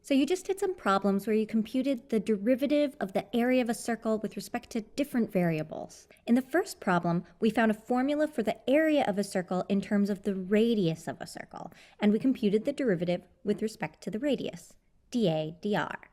So you just did some problems where you computed the derivative of the area of a circle with respect to different variables. In the first problem, we found a formula for the area of a circle in terms of the radius of a circle, and we computed the derivative with respect to the radius, dA dr.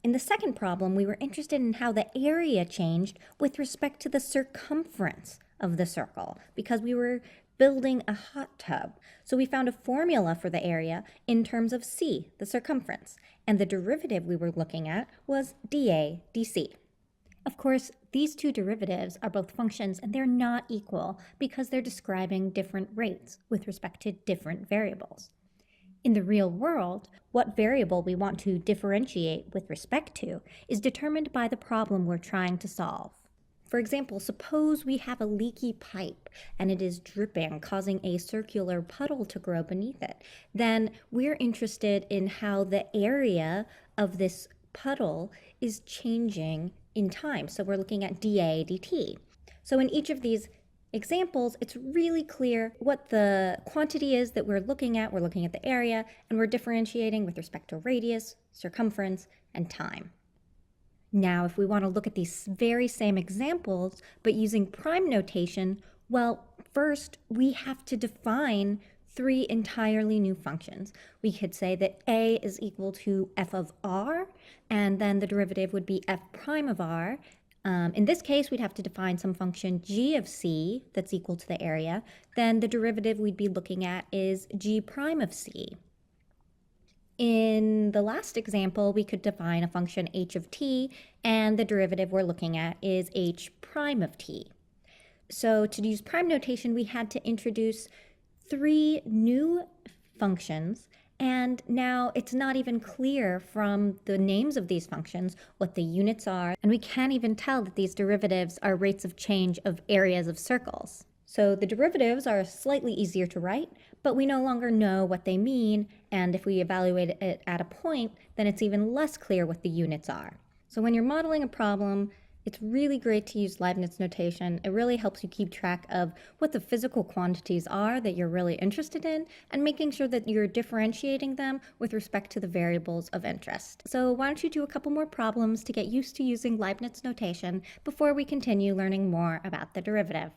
In the second problem, we were interested in how the area changed with respect to the circumference of the circle because we were building a hot tub. So we found a formula for the area in terms of c, the circumference, and the derivative we were looking at was dA dc. Of course, these two derivatives are both functions and they're not equal because they're describing different rates with respect to different variables. In the real world, what variable we want to differentiate with respect to is determined by the problem we're trying to solve. For example, suppose we have a leaky pipe and it is dripping, causing a circular puddle to grow beneath it. Then we're interested in how the area of this puddle is changing in time. So we're looking at dA dt. So in each of these examples, it's really clear what the quantity is that we're looking at. We're looking at the area, and we're differentiating with respect to radius, circumference, and time. Now, if we want to look at these very same examples, but using prime notation, well, first we have to define three entirely new functions. We could say that a is equal to f of r, and then the derivative would be f prime of r. In this case, we'd have to define some function g of c that's equal to the area. Then the derivative we'd be looking at is g prime of c. In the last example, we could define a function h of t, and the derivative we're looking at is h prime of t. So to use prime notation, we had to introduce three new functions, and now it's not even clear from the names of these functions what the units are, and we can't even tell that these derivatives are rates of change of areas of circles. So the derivatives are slightly easier to write, but we no longer know what they mean, and if we evaluate it at a point, then it's even less clear what the units are. So when you're modeling a problem, it's really great to use Leibniz notation. It really helps you keep track of what the physical quantities are that you're really interested in and making sure that you're differentiating them with respect to the variables of interest. So why don't you do a couple more problems to get used to using Leibniz notation before we continue learning more about the derivative.